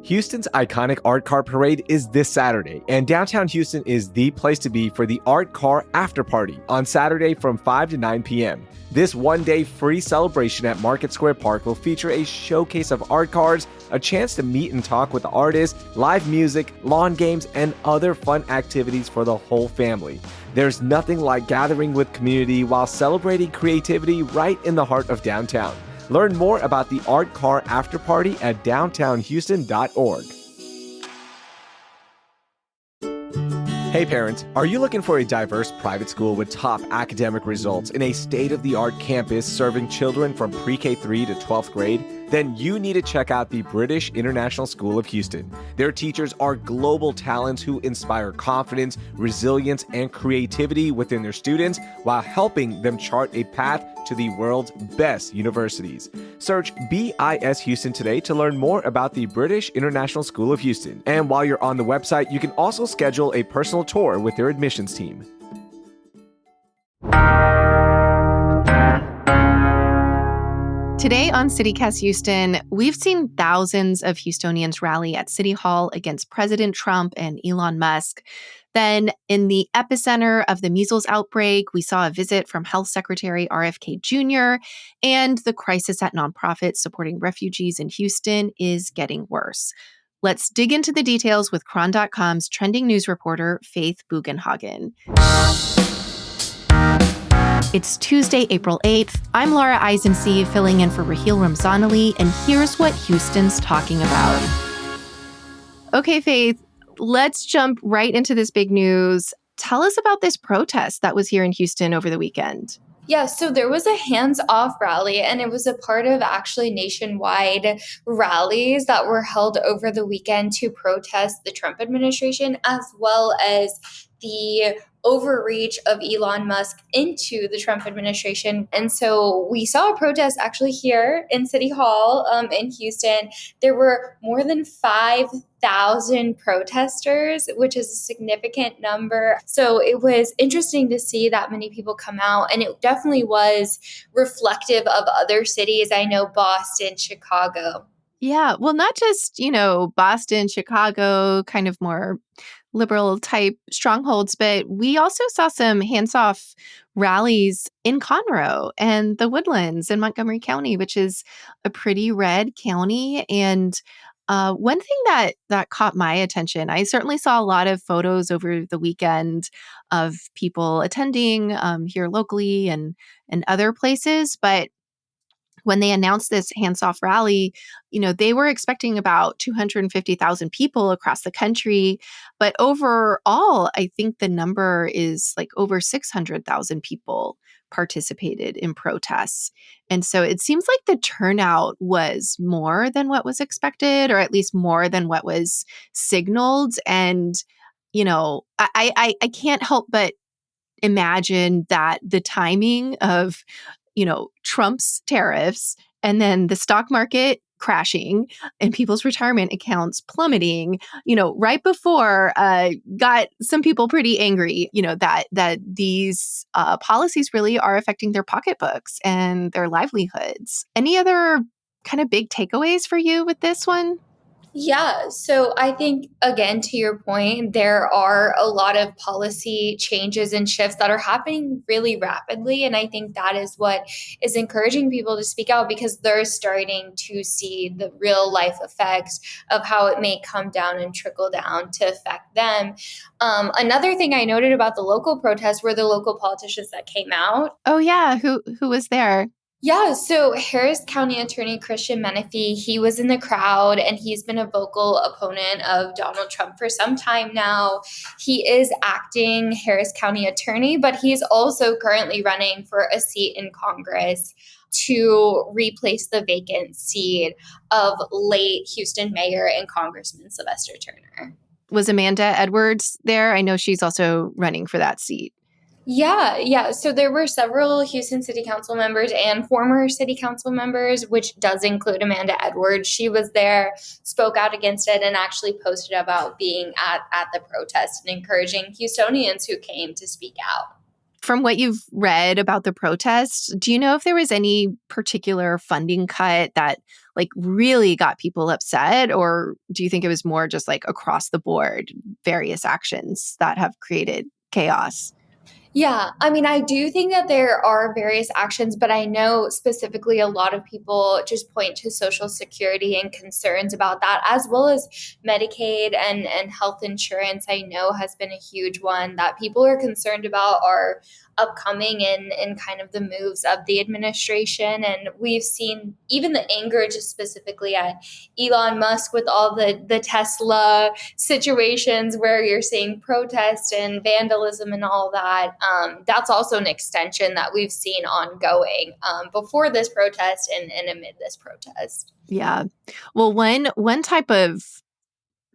Houston's iconic Art Car Parade is this Saturday, and downtown Houston is the place to be for the Art Car After Party on Saturday from 5 to 9 p.m. This one-day free celebration at Market Square Park will feature a showcase of art cars, a chance to meet and talk with artists, live music, lawn games, and other fun activities for the whole family. There's nothing like gathering with community while celebrating creativity right in the heart of downtown. Learn more about the Art Car After Party at downtownhouston.org. Hey parents, are you looking for a diverse private school with top academic results in a state-of-the-art campus serving children from pre-K 3 to 12th grade? Then you need to check out the British International School of Houston. Their teachers are global talents who inspire confidence, resilience, and creativity within their students while helping them chart a path to the world's best universities. Search BIS Houston today to learn more about the British International School of Houston. And while you're on the website, you can also schedule a personal tour with their admissions team. Today on CityCast Houston, we've seen thousands of Houstonians rally at City Hall against President Trump and Elon Musk. Then, in the epicenter of the measles outbreak, we saw a visit from Health Secretary RFK Jr., and the crisis at nonprofits supporting refugees in Houston is getting worse. Let's dig into the details with Chron.com's trending news reporter, Faith Bugenhagen. It's Tuesday, April 8th. I'm Laura Isensee, filling in for Raheel Ramzanali, and here's what Houston's talking about. Okay, Faith, let's jump right into this big news. Tell us about this protest that was here in Houston over the weekend. Yeah, so there was a hands-off rally, and it was a part of actually nationwide rallies that were held over the weekend to protest the Trump administration, as well as the overreach of Elon Musk into the Trump administration. And so we saw a protest actually here in City Hall in Houston. There were more than 5,000 protesters, which is a significant number. So it was interesting to see that many people come out, and it definitely was reflective of other cities. I know Boston, Chicago. Yeah, well, not just, Boston, Chicago, kind of more liberal type strongholds, but we also saw some hands-off rallies in Conroe and the Woodlands in Montgomery County, which is a pretty red county. And one thing that caught my attention, I certainly saw a lot of photos over the weekend of people attending here locally and other places, but when they announced this hands-off rally, they were expecting about 250,000 people across the country. But overall, I think the number is like over 600,000 people participated in protests. And so it seems like the turnout was more than what was expected, or at least more than what was signaled. And, I can't help but imagine that the timing of Trump's tariffs and then the stock market crashing and people's retirement accounts plummeting, right before got some people pretty angry, that these policies really are affecting their pocketbooks and their livelihoods. Any other kind of big takeaways for you with this one? Yeah, so I think, again, to your point, there are a lot of policy changes and shifts that are happening really rapidly. And I think that is what is encouraging people to speak out, because they're starting to see the real life effects of how it may come down and trickle down to affect them. Another thing I noted about the local protests were the local politicians that came out. Oh, yeah. Who was there? Yeah, so Harris County Attorney Christian Menefee, he was in the crowd, and he's been a vocal opponent of Donald Trump for some time now. He is acting Harris County Attorney, but he's also currently running for a seat in Congress to replace the vacant seat of late Houston Mayor and Congressman Sylvester Turner. Was Amanda Edwards there? I know she's also running for that seat. Yeah. So there were several Houston City Council members and former City Council members, which does include Amanda Edwards. She was there, spoke out against it, and actually posted about being at the protest and encouraging Houstonians who came to speak out. From what you've read about the protests, do you know if there was any particular funding cut that like really got people upset? Or do you think it was more just like across the board, various actions that have created chaos? Yeah, I mean, I do think that there are various actions, but I know specifically a lot of people just point to Social Security and concerns about that, as well as Medicaid and health insurance. I know has been a huge one that people are concerned about are upcoming in kind of the moves of the administration. And we've seen even the anger just specifically at Elon Musk with all the Tesla situations where you're seeing protest and vandalism and all that. That's also an extension that we've seen ongoing before this protest and amid this protest. Yeah. Well, one type of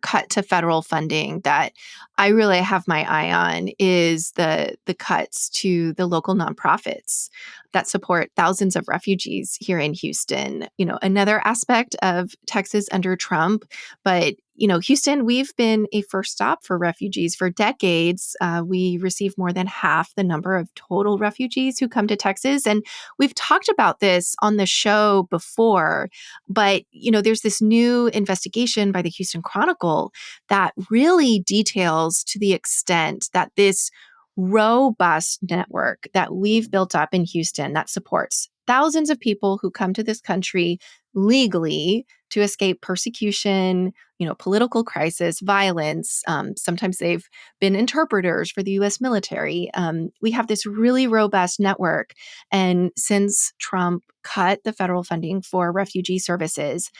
cut to federal funding that I really have my eye on is the cuts to the local nonprofits that support thousands of refugees here in Houston. Another aspect of Texas under Trump, but Houston, we've been a first stop for refugees for decades. We receive more than half the number of total refugees who come to Texas. And we've talked about this on the show before, but there's this new investigation by the Houston Chronicle that really details to the extent that this robust network that we've built up in Houston that supports thousands of people who come to this country legally to escape persecution, political crisis, violence. Sometimes they've been interpreters for the U.S. military. We have this really robust network. And since Trump cut the federal funding for refugee services,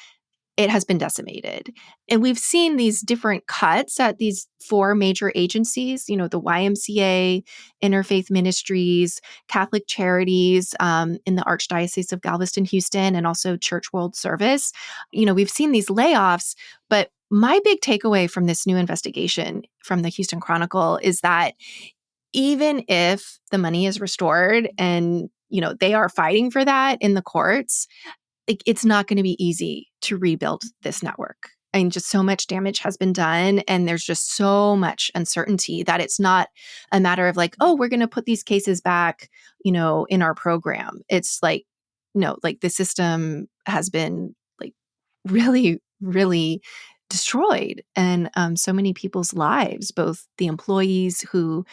it has been decimated. And we've seen these different cuts at these four major agencies, the YMCA, Interfaith Ministries, Catholic Charities in the Archdiocese of Galveston, Houston, and also Church World Service. We've seen these layoffs, but my big takeaway from this new investigation from the Houston Chronicle is that even if the money is restored and, they are fighting for that in the courts, it's not going to be easy to rebuild this network. And just so much damage has been done. And there's just so much uncertainty that it's not a matter of like, oh, we're going to put these cases back, in our program. It's like, no, like the system has been like really, really destroyed. And so many people's lives, both the employees who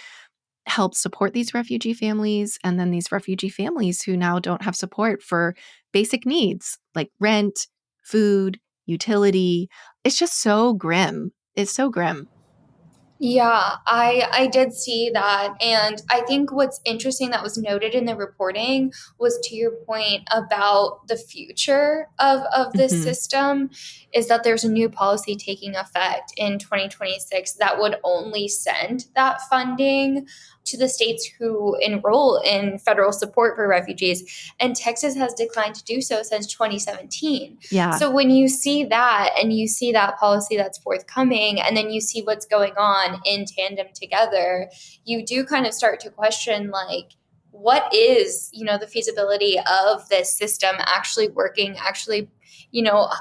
help support these refugee families and then these refugee families who now don't have support for basic needs like rent, food, utility. It's just so grim. It's so grim. Yeah, I did see that. And I think what's interesting that was noted in the reporting was to your point about the future of this Mhm. system is that there's a new policy taking effect in 2026 that would only send that funding to the states who enroll in federal support for refugees. And Texas has declined to do so since 2017. Yeah. So when you see that and you see that policy that's forthcoming, and then you see what's going on in tandem together, you do kind of start to question like, what is, the feasibility of this system actually working, actually,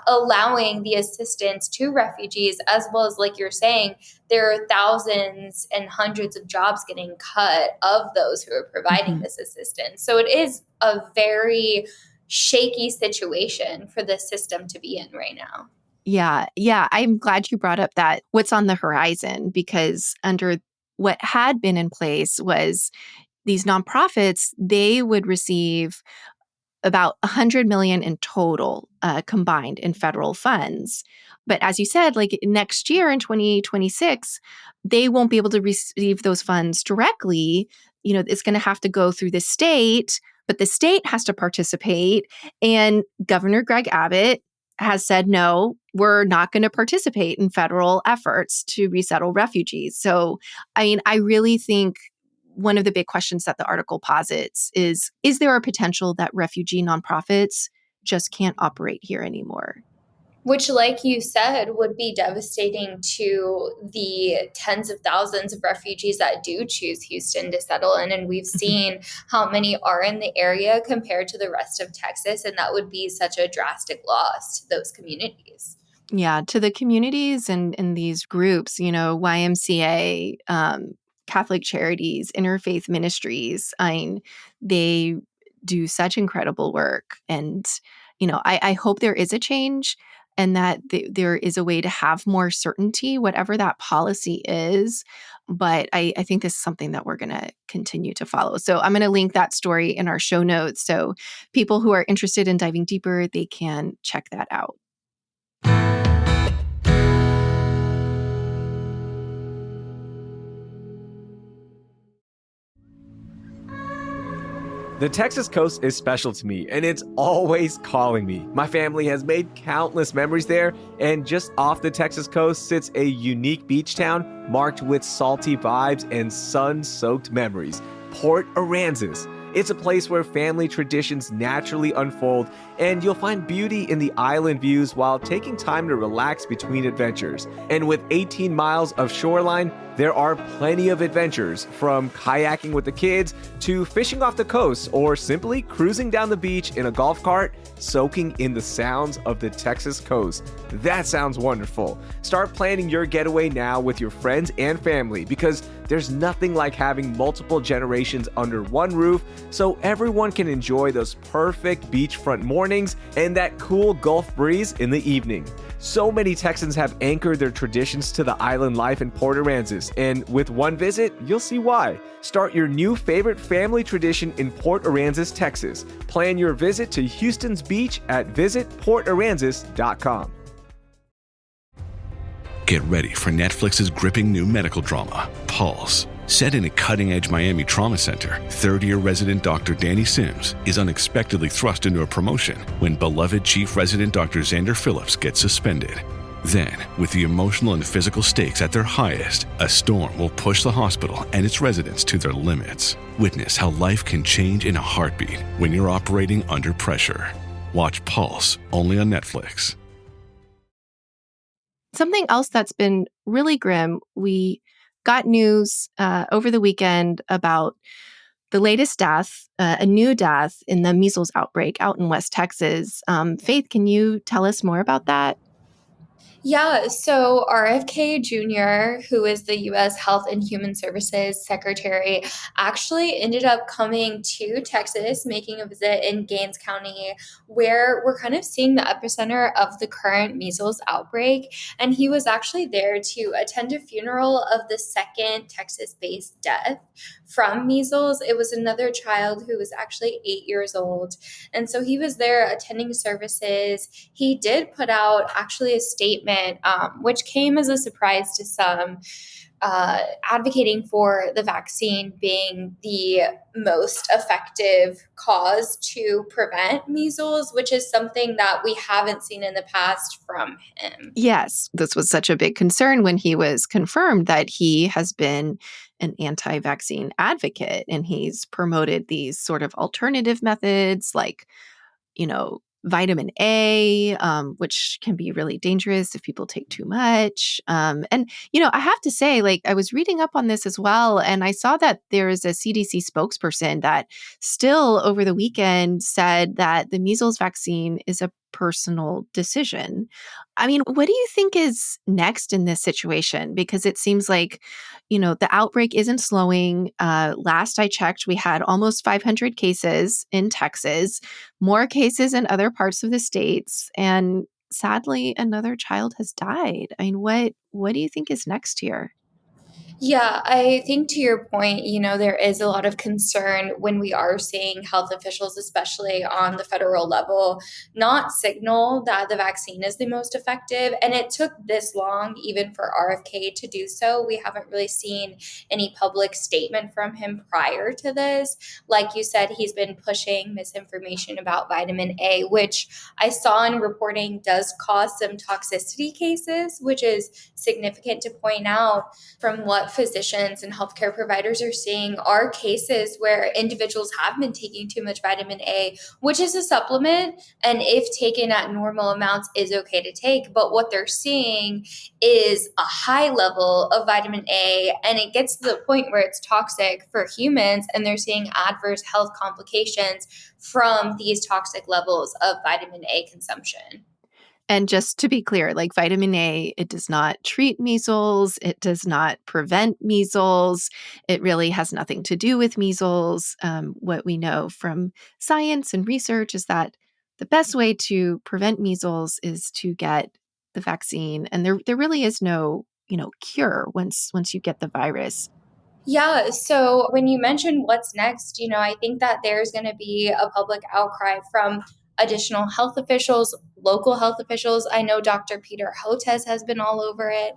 allowing the assistance to refugees, as well as, like you're saying, there are thousands and hundreds of jobs getting cut of those who are providing Mhm. this assistance. So it is a very shaky situation for the system to be in right now. Yeah. Yeah. I'm glad you brought up that what's on the horizon because under what had been in place was these nonprofits, they would receive about 100 million in total combined in federal funds. But as you said, like next year in 2026, they won't be able to receive those funds directly. It's going to have to go through the state, but the state has to participate. And Governor Greg Abbott has said, no, we're not going to participate in federal efforts to resettle refugees. So, I really think one of the big questions that the article posits is there a potential that refugee nonprofits just can't operate here anymore? Which, like you said, would be devastating to the tens of thousands of refugees that do choose Houston to settle in. And we've Mhm. seen how many are in the area compared to the rest of Texas. And that would be such a drastic loss to those communities. Yeah, to the communities and these groups, YMCA, Catholic Charities, interfaith ministries. They do such incredible work. And, I hope there is a change and that there is a way to have more certainty, whatever that policy is. But I think this is something that we're going to continue to follow. So I'm going to link that story in our show notes. So people who are interested in diving deeper, they can check that out. The Texas coast is special to me, and it's always calling me. My family has made countless memories there, and just off the Texas coast sits a unique beach town marked with salty vibes and sun-soaked memories, Port Aransas. It's a place where family traditions naturally unfold, and you'll find beauty in the island views while taking time to relax between adventures. And with 18 miles of shoreline, there are plenty of adventures, from kayaking with the kids to fishing off the coast or simply cruising down the beach in a golf cart, soaking in the sounds of the Texas coast. That sounds wonderful. Start planning your getaway now with your friends and family, because there's nothing like having multiple generations under one roof so everyone can enjoy those perfect beachfront mornings and that cool Gulf breeze in the evening. So many Texans have anchored their traditions to the island life in Port Aransas, and with one visit, you'll see why. Start your new favorite family tradition in Port Aransas, Texas. Plan your visit to Houston's beach at visitportaransas.com. Get ready for Netflix's gripping new medical drama, Pulse. Set in a cutting-edge Miami trauma center, third-year resident Dr. Danny Sims is unexpectedly thrust into a promotion when beloved chief resident Dr. Xander Phillips gets suspended. Then, with the emotional and physical stakes at their highest, a storm will push the hospital and its residents to their limits. Witness how life can change in a heartbeat when you're operating under pressure. Watch Pulse, only on Netflix. Something else that's been really grim, we got news over the weekend about the latest death, a new death in the measles outbreak out in West Texas. Faith, can you tell us more about that? Yeah, so RFK Jr., who is the U.S. Health and Human Services Secretary, actually ended up coming to Texas, making a visit in Gaines County, where we're kind of seeing the epicenter of the current measles outbreak. And he was actually there to attend a funeral of the second Texas-based death from measles. It was another child who was actually 8 years old. And so he was there attending services. He did put out actually a statement, which came as a surprise to some, advocating for the vaccine being the most effective cause to prevent measles, which is something that we haven't seen in the past from him. Yes, this was such a big concern when he was confirmed that he has been an anti-vaccine advocate, and he's promoted these sort of alternative methods like, vitamin A, which can be really dangerous if people take too much. I have to say, I was reading up on this as well, and I saw that there is a CDC spokesperson that still over the weekend said that the measles vaccine is a personal decision. I mean, what do you think is next in this situation? Because it seems like, the outbreak isn't slowing. Last I checked, we had almost 500 cases in Texas, more cases in other parts of the states, and sadly, another child has died. I mean, what do you think is next here? Yeah, I think to your point, there is a lot of concern when we are seeing health officials, especially on the federal level, not signal that the vaccine is the most effective. And it took this long, even for RFK to do so. We haven't really seen any public statement from him prior to this. Like you said, he's been pushing misinformation about vitamin A, which I saw in reporting does cause some toxicity cases, which is significant to point out. From what physicians and healthcare providers are seeing are cases where individuals have been taking too much vitamin A, which is a supplement, and if taken at normal amounts is okay to take. But what they're seeing is a high level of vitamin A, and it gets to the point where it's toxic for humans, and they're seeing adverse health complications from these toxic levels of vitamin A consumption. And just to be clear, like vitamin A, it does not treat measles. It does not prevent measles. It really has nothing to do with measles. What we know from science and research is that the best way to prevent measles is to get the vaccine. And there really is no, cure once you get the virus. Yeah. So when you mention what's next, I think that there's going to be a public outcry from additional health officials, local health officials. I know Dr. Peter Hotez has been all over it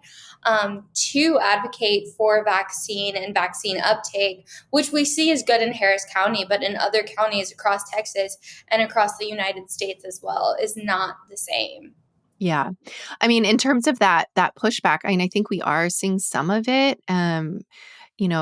to advocate for vaccine and vaccine uptake, which we see is good in Harris County, but in other counties across Texas and across the United States as well is not the same. Yeah. I mean, in terms of that pushback, I think we are seeing some of it.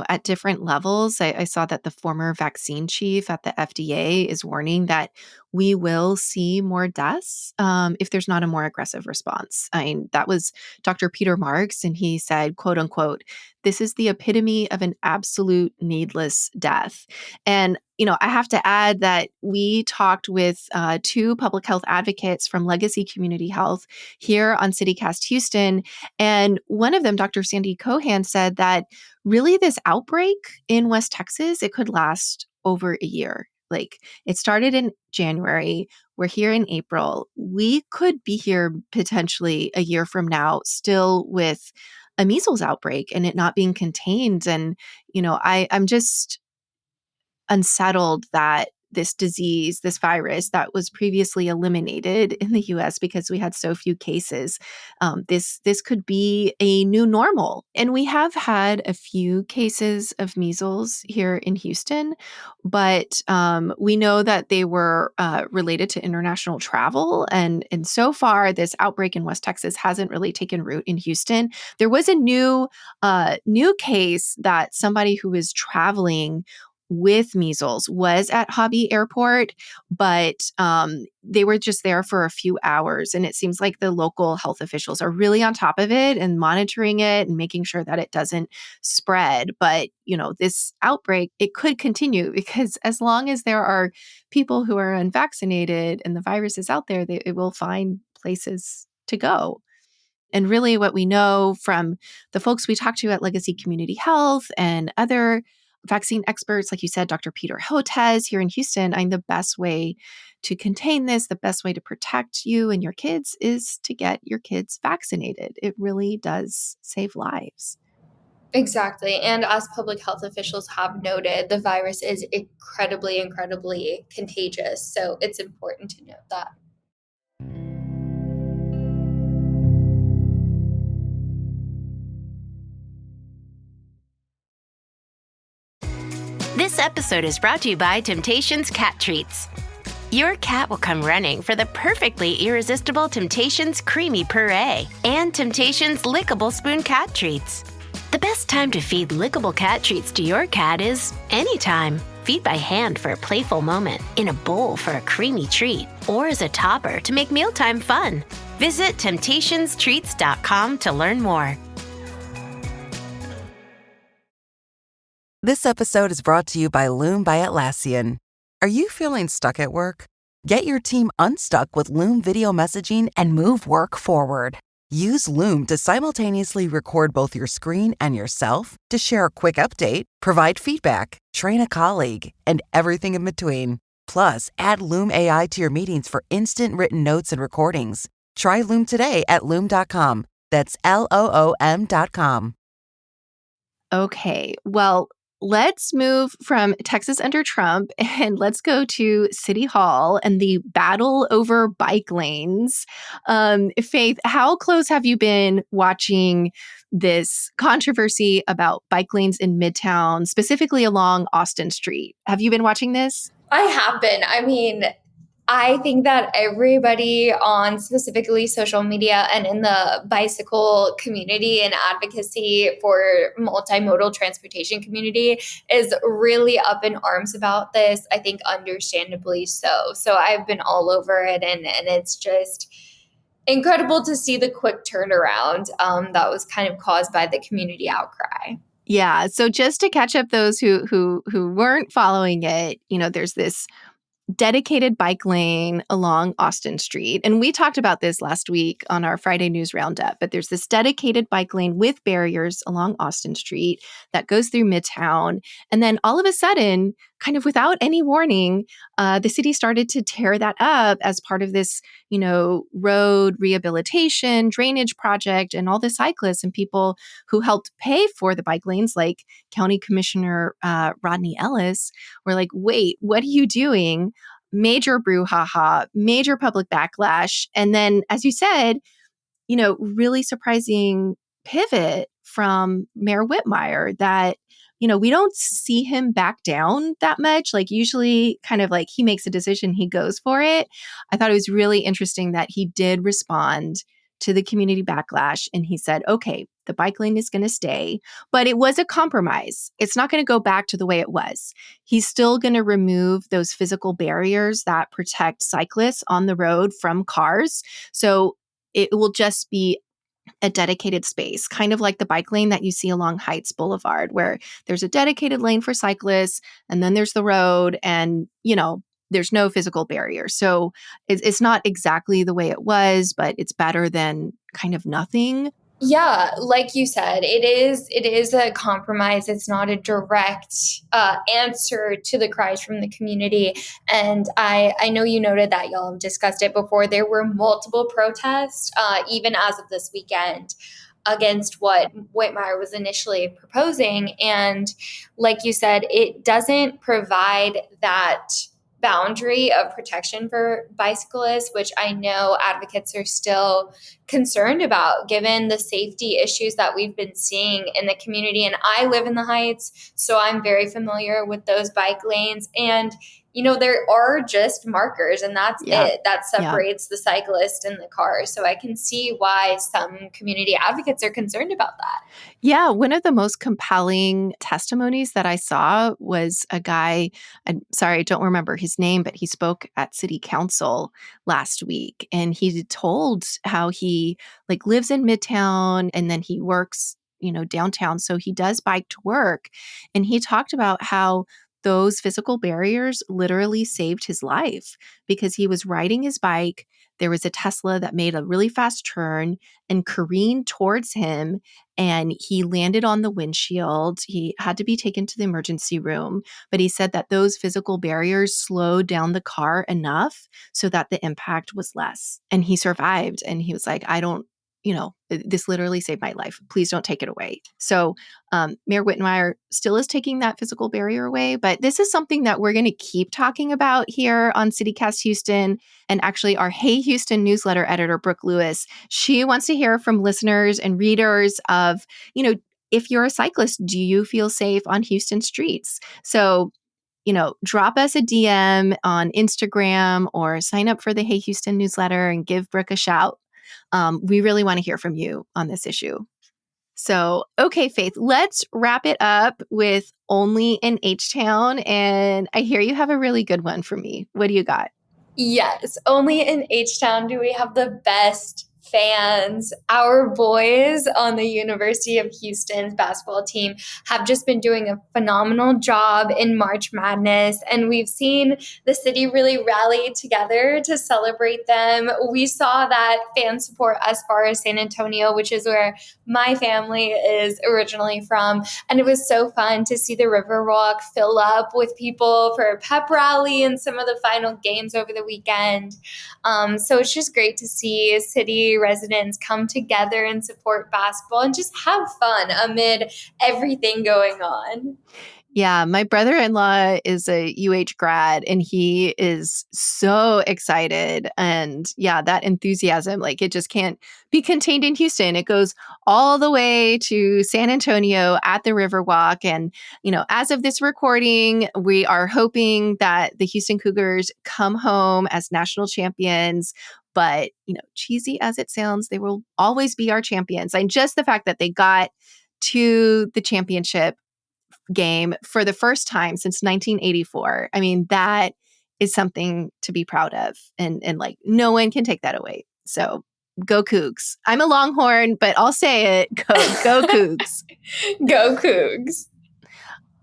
At different levels. I saw that the former vaccine chief at the FDA is warning that we will see more deaths if there's not a more aggressive response. I mean, that was Dr. Peter Marks, and he said, quote unquote, "This is the epitome of an absolute needless death." And I have to add that we talked with two public health advocates from Legacy Community Health here on CityCast Houston. And one of them, Dr. Sandy Cohan, said that really this outbreak in West Texas, it could last over a year. Like it started in January. We're here in April. We could be here potentially a year from now, still with a measles outbreak and it not being contained. And, I'm just unsettled that this disease, this virus that was previously eliminated in the US because we had so few cases, this could be a new normal. And we have had a few cases of measles here in Houston, but we know that they were related to international travel. And so far, this outbreak in West Texas hasn't really taken root in Houston. There was a new case that somebody who was traveling with measles was at Hobby Airport, but they were just there for a few hours. And it seems like the local health officials are really on top of it and monitoring it and making sure that it doesn't spread. But, this outbreak, it could continue because as long as there are people who are unvaccinated and the virus is out there, it will find places to go. And really, what we know from the folks we talked to at Legacy Community Health and other vaccine experts, like you said, Dr. Peter Hotez here in Houston, the best way to contain this, the best way to protect you and your kids is to get your kids vaccinated. It really does save lives. Exactly. And as public health officials have noted, the virus is incredibly, incredibly contagious. So it's important to note that. This episode is brought to you by Temptations Cat Treats. Your cat will come running for the perfectly irresistible Temptations Creamy Puree and Temptations Lickable Spoon Cat Treats. The best time to feed lickable cat treats to your cat is anytime. Feed by hand for a playful moment, in a bowl for a creamy treat, or as a topper to make mealtime fun. Visit temptationstreats.com to learn more. This episode is brought to you by Loom by Atlassian. Are you feeling stuck at work? Get your team unstuck with Loom video messaging and move work forward. Use Loom to simultaneously record both your screen and yourself to share a quick update, provide feedback, train a colleague, and everything in between. Plus, add Loom AI to your meetings for instant written notes and recordings. Try Loom today at Loom.com. That's LOOM.com. Okay, well, let's move from Texas under Trump and let's go to City Hall and the battle over bike lanes. Faith, how close have you been watching this controversy about bike lanes in Midtown, specifically along Austin Street? Have you been watching this? I have been. I mean, I think that everybody on specifically social media and in the bicycle community and advocacy for multimodal transportation community is really up in arms about this. I think understandably so. So I've been all over it, and it's just incredible to see the quick turnaround that was kind of caused by the community outcry. Yeah. So just to catch up those who weren't following it, there's this dedicated bike lane along Austin Street. And we talked about this last week on our Friday News Roundup, but there's this dedicated bike lane with barriers along Austin Street that goes through Midtown. And then all of a sudden, kind of without any warning, the city started to tear that up as part of this, road rehabilitation, drainage project, and all the cyclists and people who helped pay for the bike lanes, like County Commissioner Rodney Ellis, were like, wait, what are you doing? Major brouhaha, major public backlash. And then, as you said, really surprising pivot from Mayor Whitmire that, we don't see him back down that much. Like usually kind of like he makes a decision, he goes for it. I thought it was really interesting that he did respond to the community backlash and he said, okay, the bike lane is going to stay, but it was a compromise. It's not going to go back to the way it was. He's still going to remove those physical barriers that protect cyclists on the road from cars. So it will just be a dedicated space, kind of like the bike lane that you see along Heights Boulevard, where there's a dedicated lane for cyclists and then there's the road and, there's no physical barrier. So it's not exactly the way it was, but it's better than kind of nothing. Yeah, like you said, it is a compromise. It's not a direct answer to the cries from the community. And I know you noted that y'all have discussed it before. There were multiple protests, even as of this weekend, against what Whitmire was initially proposing. And like you said, it doesn't provide that boundary of protection for bicyclists, which I know advocates are still concerned about given the safety issues that we've been seeing in the community. And I live in the Heights, so I'm very familiar with those bike lanes. And there are just markers and that's it that separates the cyclist and the car. So I can see why some community advocates are concerned about that. Yeah, one of the most compelling testimonies that I saw was a guy, I'm sorry, I don't remember his name, but he spoke at city council last week and he told how he lives in Midtown and then he works, downtown. So he does bike to work. And he talked about how those physical barriers literally saved his life because he was riding his bike. There was a Tesla that made a really fast turn and careened towards him, and he landed on the windshield. He had to be taken to the emergency room, but he said that those physical barriers slowed down the car enough so that the impact was less. And he survived, and he was like, this literally saved my life. Please don't take it away. So Mayor Whitmire still is taking that physical barrier away, but this is something that we're going to keep talking about here on CityCast Houston. And actually our Hey Houston newsletter editor, Brooke Lewis, she wants to hear from listeners and readers of, if you're a cyclist, do you feel safe on Houston streets? So drop us a DM on Instagram or sign up for the Hey Houston newsletter and give Brooke a shout. We really want to hear from you on this issue. So, okay, Faith, let's wrap it up with Only in H-Town. And I hear you have a really good one for me. What do you got? Yes, only in H-Town do we have the best fans. Our boys on the University of Houston's basketball team have just been doing a phenomenal job in March Madness, and we've seen the city really rally together to celebrate them. We saw that fan support as far as San Antonio, which is where my family is originally from, and it was so fun to see the Riverwalk fill up with people for a pep rally and some of the final games over the weekend. So it's just great to see city residents come together and support basketball and just have fun amid everything going on. Yeah, my brother-in-law is a UH grad and he is so excited. And yeah, that enthusiasm, it just can't be contained in Houston. It goes all the way to San Antonio at the Riverwalk. And, as of this recording, we are hoping that the Houston Cougars come home as national champions. But, cheesy as it sounds, they will always be our champions. And just the fact that they got to the championship game for the first time since 1984. I mean, that is something to be proud of. And no one can take that away. So go Cougs. I'm a Longhorn, but I'll say it. Go Cougs. Go Cougs.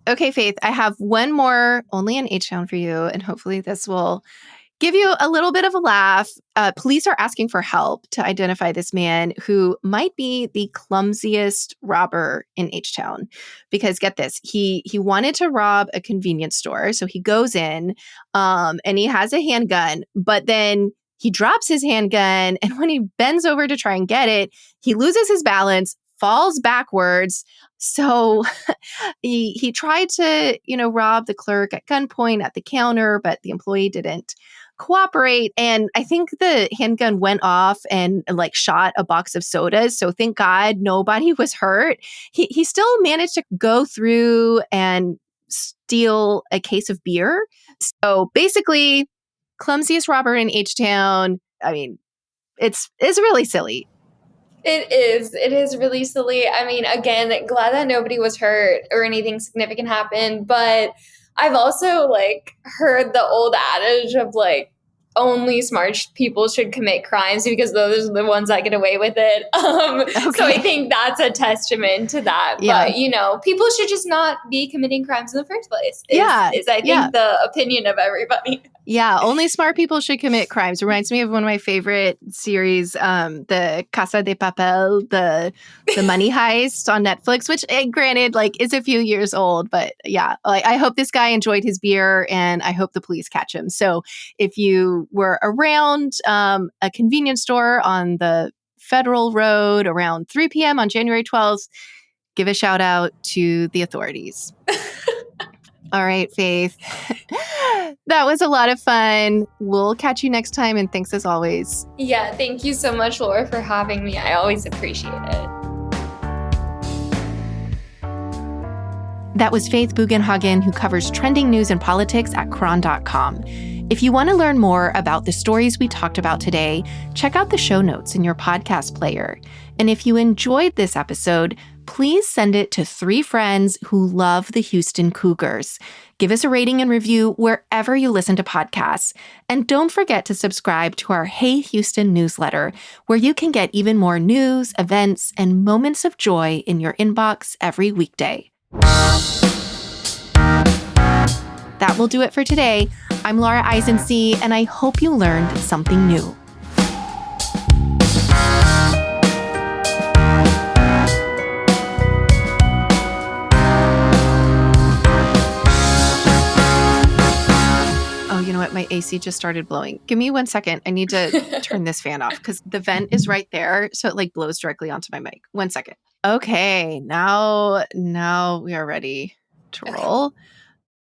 Okay, Faith, I have one more only in H-Town for you, and hopefully this will give you a little bit of a laugh. Police are asking for help to identify this man who might be the clumsiest robber in H-Town. Because get this, he wanted to rob a convenience store. So he goes in and he has a handgun, but then he drops his handgun. And when he bends over to try and get it, he loses his balance, falls backwards. So he tried to, rob the clerk at gunpoint at the counter, but the employee didn't cooperate. And I think the handgun went off and like shot a box of sodas. So thank God nobody was hurt. He still managed to go through and steal a case of beer. So basically, clumsiest robber in H-Town. I mean, it's really silly. It is. It is really silly. I mean, again, glad that nobody was hurt or anything significant happened. But I've also heard the old adage of only smart people should commit crimes because those are the ones that get away with it. So I think that's a testament to that. Yeah. But, people should just not be committing crimes in the first place. Is I think the opinion of everybody. Yeah, only smart people should commit crimes. Reminds me of one of my favorite series, the Casa de Papel, the money heist on Netflix, which granted, is a few years old. But yeah, I hope this guy enjoyed his beer and I hope the police catch him. So if you were around a convenience store on the Federal Road around 3 p.m. on January 12th, give a shout out to the authorities. All right, Faith. That was a lot of fun. We'll catch you next time, and thanks as always. Yeah, thank you so much, Laura, for having me. I always appreciate it. That was Faith Bugenhagen, who covers trending news and politics at Chron.com. If you want to learn more about the stories we talked about today, check out the show notes in your podcast player. And if you enjoyed this episode, please send it to 3 friends who love the Houston Cougars. Give us a rating and review wherever you listen to podcasts. And don't forget to subscribe to our Hey Houston newsletter, where you can get even more news, events, and moments of joy in your inbox every weekday. That will do it for today. I'm Laura Isensee, and I hope you learned something new. You know what? My AC just started blowing. Give me 1 second. I need to turn this fan off because the vent is right there. So it blows directly onto my mic. 1 second. Okay. Now we are ready to roll.